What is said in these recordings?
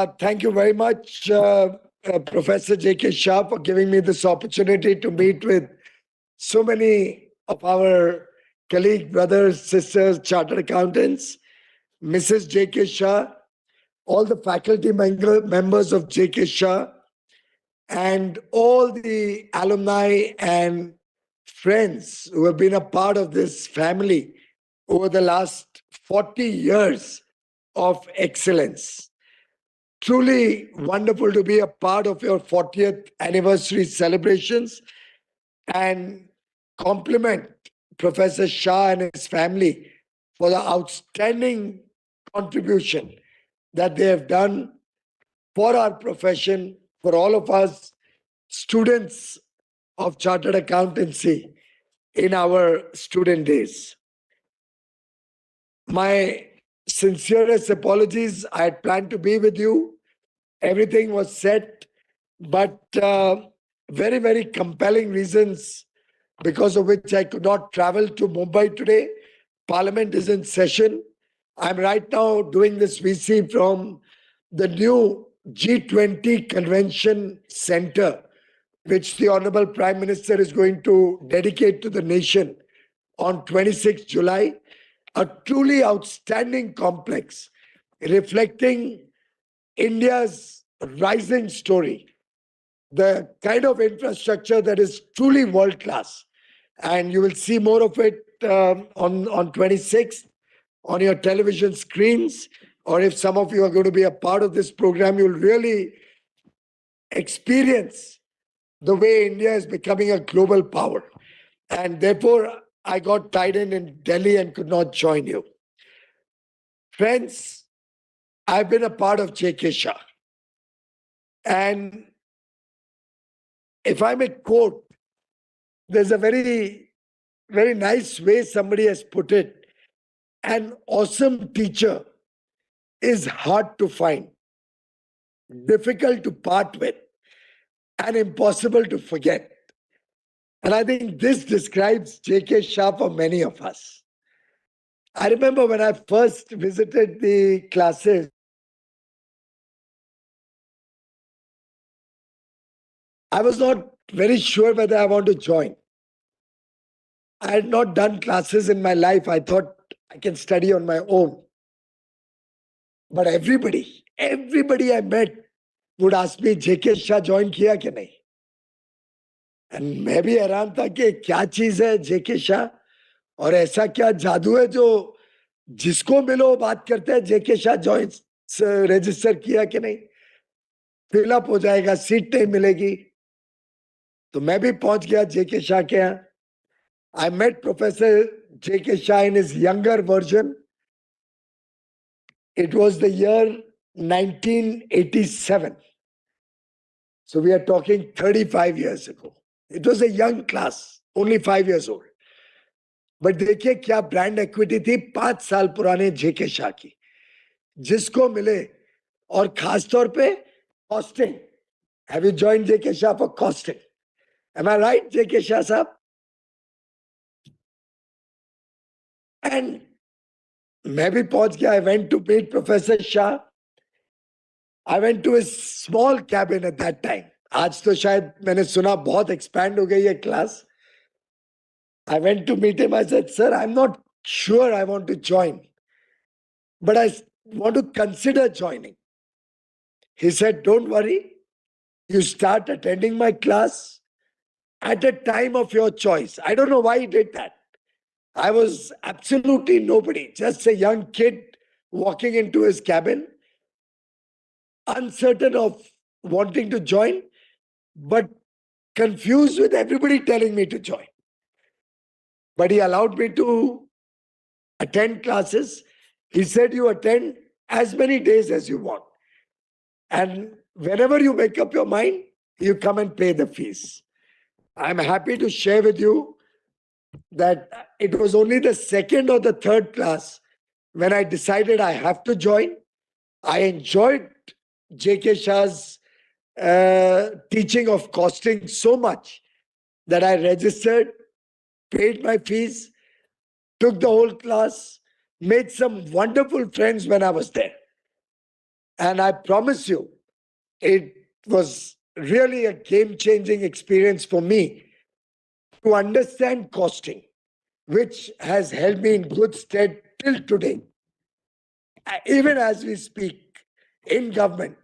Thank you very much, Professor J.K. Shah, for giving me this opportunity to meet with so many of our colleague brothers, sisters, chartered accountants, Mrs. J.K. Shah, all the faculty members of J.K. Shah, and all the alumni and friends who have been a part of this family over the last 40 years of excellence. Truly wonderful to be a part of your 40th anniversary celebrations and compliment Professor Shah and his family for the outstanding contribution that they have done for our profession, for all of us students of chartered accountancy in our student days. My sincerest apologies. I had planned to be with you. Everything was set, but very, very compelling reasons because of which I could not travel to Mumbai today. Parliament is in session. I'm right now doing this VC from the new G20 Convention Center, which the Honorable Prime Minister is going to dedicate to the nation on 26th July. A truly outstanding complex reflecting India's rising story, the kind of infrastructure that is truly world-class. And you will see more of it on 26th on your television screens, or if some of you are going to be a part of this program, you'll really experience the way India is becoming a global power. And therefore, I got tied in Delhi and could not join you. Friends, I've been a part of J.K. Shah. And if I may quote, there's a very, very nice way somebody has put it. An awesome teacher is hard to find, difficult to part with, and impossible to forget. And I think this describes J.K. Shah for many of us. I remember when I first visited the classes, I was not very sure whether I want to join. I had not done classes in my life. I thought I can study on my own. But everybody I met would ask me, J.K. Shah join किया कि नहीं? And मैं भी हैरान था कि क्या चीज है J.K. Shah और ऐसा क्या जादू है जो जिसको मिलो बात करते हैं J.K. Shah join रजिस्टर किया कि नहीं? फिलअप हो जाएगा, सीट नहीं मिलेगी. तो मैं भी पहुंच गया J.K. Shah के यहाँ. I met Professor J.K. Shah in his younger version. It was the year 1987. So we are talking 35 years ago. It was a young class, only 5 years old. But देखिए क्या ब्रांड इक्विटी थी 5 साल पुराने J.K. Shah की, जिसको मिले. और खास तौर पे costing. Have you joined J.K. Shah for costing? Am I right, J.K. Shah साहब? And मैं भी पहुंच गया. I went to meet Professor Shah. I went to his small cabin at that time. आज तो शायद मैंने सुना बहुत expand हो गई है class. I went to meet him. I said, sir, I'm not sure I want to join, but I want to consider joining. He said, don't worry. You start attending my class at a time of your choice. I don't know why he did that. I was absolutely nobody, just a young kid walking into his cabin, uncertain of wanting to join, but confused with everybody telling me to join. But he allowed me to attend classes. He said, you attend as many days as you want. And whenever you make up your mind, you come and pay the fees. I'm happy to share with you that it was only the second or the third class when I decided I have to join. I enjoyed J.K. Shah's teaching of costing so much that I registered, paid my fees, took the whole class, made some wonderful friends when I was there. And I promise you, it was really a game-changing experience for me to understand costing, which has held me in good stead till today. Even as we speak, in government,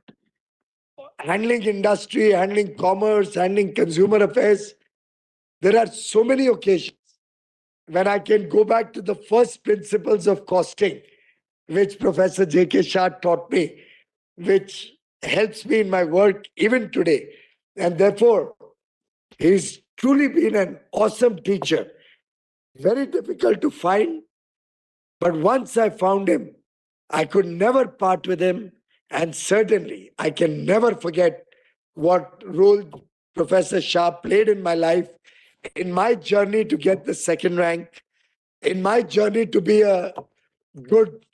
handling industry, handling commerce, handling consumer affairs, there are so many occasions when I can go back to the first principles of costing, which Professor J.K. Shah taught me, which helps me in my work even today. And therefore, he's truly been an awesome teacher. Very difficult to find, but once I found him, I could never part with him. And certainly, I can never forget what role Professor Shah played in my life, in my journey to get the second rank, in my journey to be a good,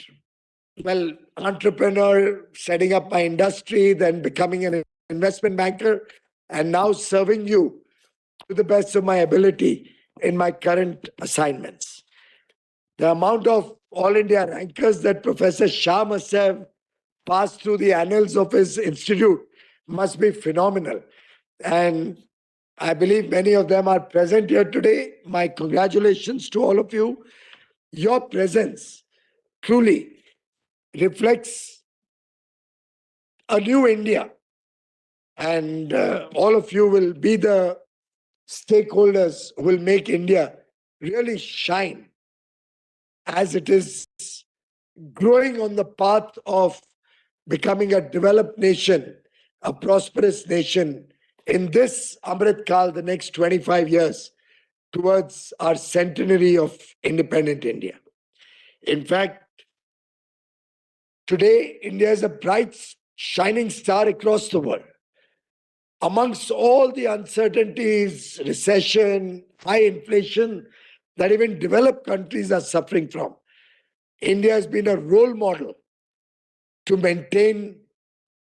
well, entrepreneur, setting up my industry, then becoming an investment banker, and now serving you to the best of my ability in my current assignments. The amount of All India rankers that Professor Shah must have passed through the annals of his institute must be phenomenal. And I believe many of them are present here today. My congratulations to all of you. Your presence truly reflects a new India. And all of you will be the stakeholders who will make India really shine as it is growing on the path of becoming a developed nation, a prosperous nation in this Amrit Kal, the next 25 years, towards our centenary of independent India. In fact, today, India is a bright, shining star across the world. Amongst all the uncertainties, recession, high inflation that even developed countries are suffering from, India has been a role model to maintain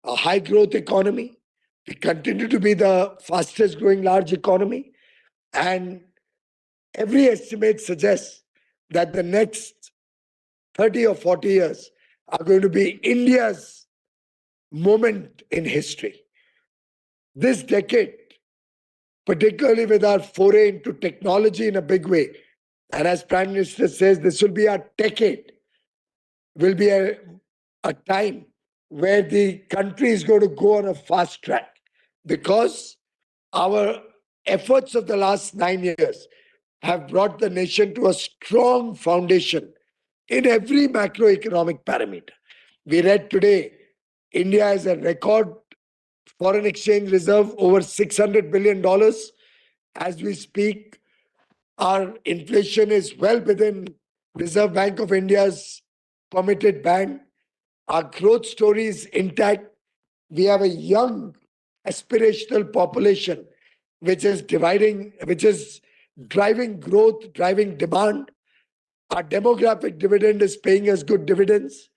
a high growth economy. We continue to be the fastest growing large economy. And every estimate suggests that the next 30 or 40 years are going to be India's moment in history. This decade, particularly with our foray into technology in a big way, and as Prime Minister says, this will be our decade, will be a time where the country is going to go on a fast track because our efforts of the last 9 years have brought the nation to a strong foundation in every macroeconomic parameter. We read today, India has a record foreign exchange reserve over $600 billion. As we speak, our inflation is well within Reserve Bank of India's permitted band. Our growth story is intact. We have a young, aspirational population which is driving growth, driving demand. Our demographic dividend is paying us good dividends,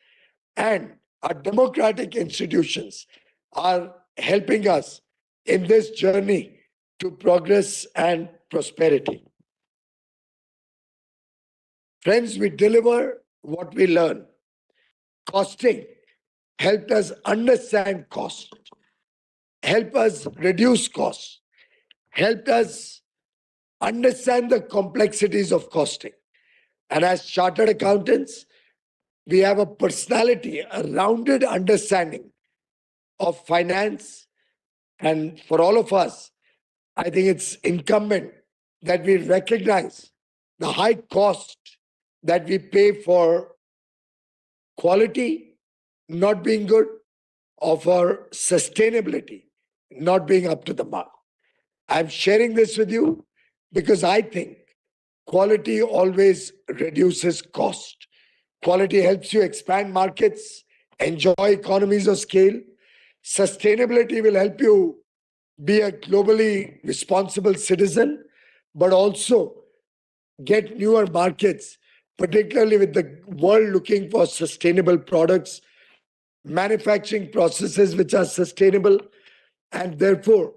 and our democratic institutions are helping us in this journey to progress and prosperity. Friends, we deliver what we learn. Costing helped us understand cost, help us reduce costs, helped us understand the complexities of costing. And as chartered accountants, we have a personality, a rounded understanding of finance. And for all of us, I think it's incumbent that we recognize the high cost that we pay for quality not being good or for sustainability not being up to the mark. I'm sharing this with you because I think quality always reduces cost. Quality helps you expand markets, enjoy economies of scale. Sustainability will help you be a globally responsible citizen, but also get newer markets, particularly with the world looking for sustainable products, manufacturing processes which are sustainable. And therefore,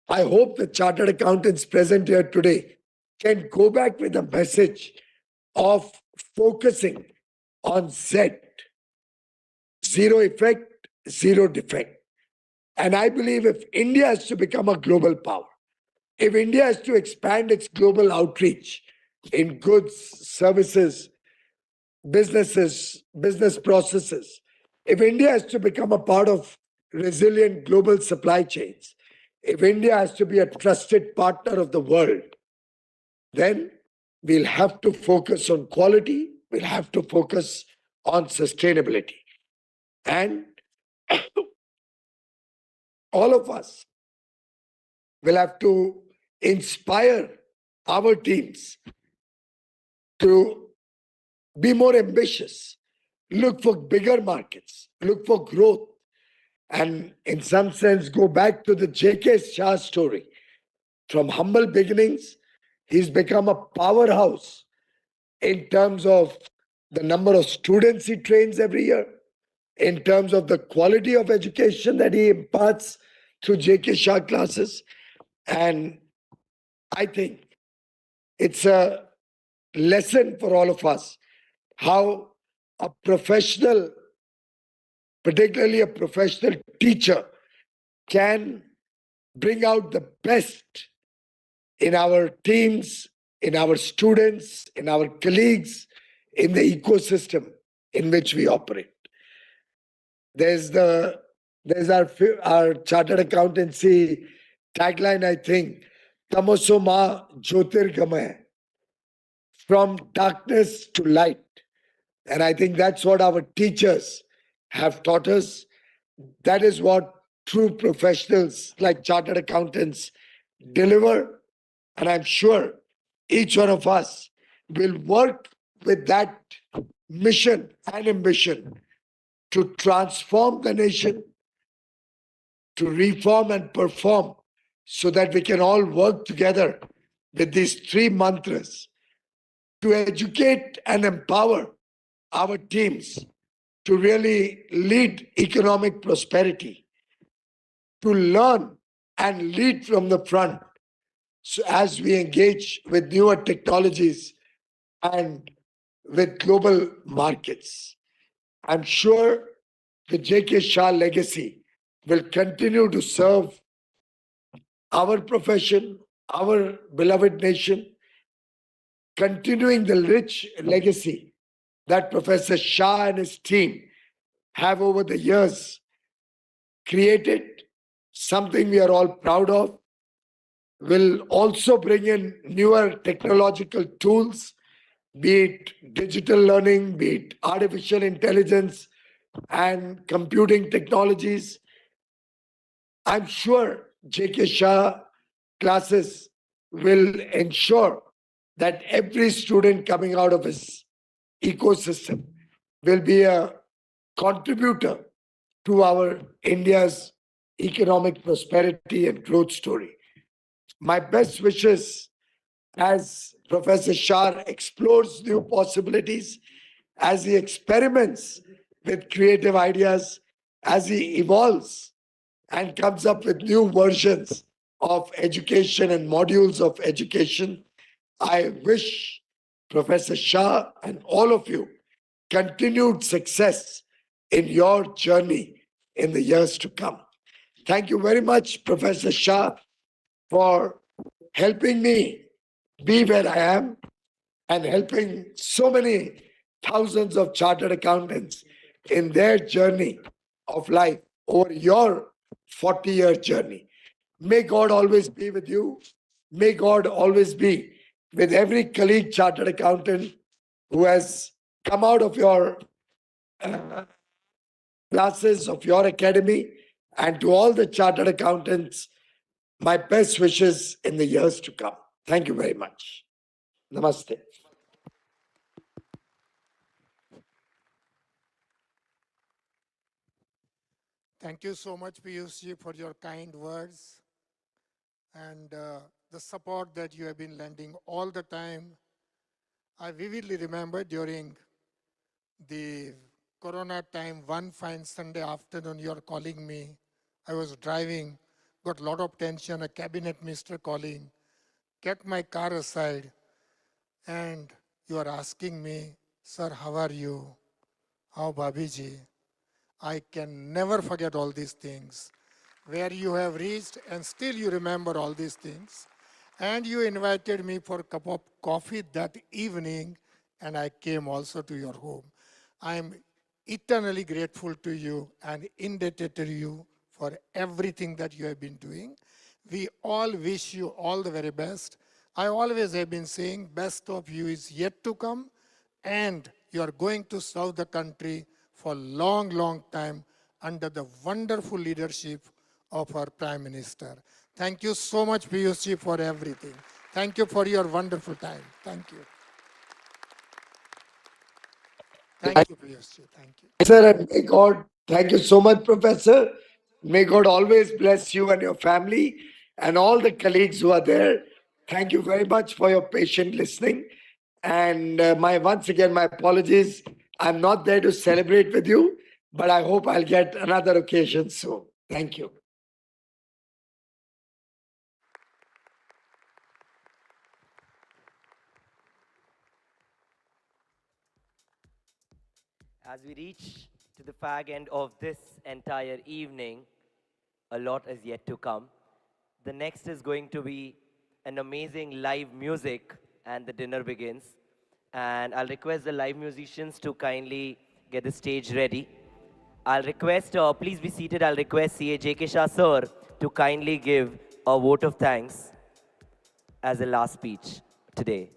I hope the chartered accountants present here today can go back with a message of focusing on Z, zero effect, zero defect. And I believe if India has to become a global power, if India has to expand its global outreach in goods, services, businesses, business processes, if India has to become a part of resilient global supply chains, if India has to be a trusted partner of the world, then we'll have to focus on quality, we'll have to focus on sustainability. And all of us will have to inspire our teams to be more ambitious, look for bigger markets, look for growth, and in some sense go back to the J.K. Shah story. From humble beginnings, he's become a powerhouse in terms of the number of students he trains every year, in terms of the quality of education that he imparts through J.K. Shah classes. And I think it's a lesson for all of us how a professional, particularly a professional teacher, can bring out the best in our teams, in our students, in our colleagues, in the ecosystem in which we operate. There's our chartered accountancy tagline, I think, Tamoso Ma Jyotirgamaya, from darkness to light. And I think that's what our teachers have taught us. That is what true professionals like chartered accountants deliver. And I'm sure each one of us will work with that mission and ambition to transform the nation, to reform and perform, so that we can all work together with these three mantras to educate and empower our teams to really lead economic prosperity, to learn and lead from the front, so as we engage with newer technologies and with global markets. I'm sure the J.K. Shah legacy will continue to serve our profession, our beloved nation, continuing the rich legacy that Professor Shah and his team have over the years created, something we are all proud of, will also bring in newer technological tools, be it digital learning, be it artificial intelligence and computing technologies. I'm sure J.K. Shah classes will ensure that every student coming out of his ecosystem will be a contributor to our India's economic prosperity and growth story. My best wishes as Professor Shah explores new possibilities, as he experiments with creative ideas, as he evolves and comes up with new versions of education and modules of education. I wish Professor Shah and all of you continued success in your journey in the years to come. Thank you very much, Professor Shah, for helping me be where I am and helping so many thousands of chartered accountants in their journey of life over your 40-year journey. May God always be with you. May God always be with every colleague chartered accountant who has come out of your classes, of your academy, and to all the chartered accountants, my best wishes in the years to come. Thank you very much. Namaste. Thank you so much, Piyush ji, for your kind words and the support that you have been lending all the time. I vividly remember during the Corona time, one fine Sunday afternoon, you're calling me. I was driving, got a lot of tension, a cabinet minister calling, kept my car aside, and you are asking me, sir, how are you? How Bhabiji? I can never forget all these things. Where you have reached and still you remember all these things. And you invited me for a cup of coffee that evening, and I came also to your home. I am eternally grateful to you and indebted to you for everything that you have been doing. We all wish you all the very best. I always have been saying best of you is yet to come, and you are going to serve the country for long, long time under the wonderful leadership of our Prime Minister. Thank you so much, Piyush, for everything. Thank you for your wonderful time. Thank you. Thank you, Piyush. Thank you. Sir, and may God, thank you so much, Professor. May God always bless you and your family and all the colleagues who are there. Thank you very much for your patient listening. And once again, my apologies. I'm not there to celebrate with you, but I hope I'll get another occasion soon. Thank you. As we reach to the fag end of this entire evening, a lot is yet to come. The next is going to be an amazing live music, and the dinner begins. And I'll request the live musicians to kindly get the stage ready. I'll request, please be seated. I'll request CA J.K. Shah sir to kindly give a vote of thanks as a last speech today.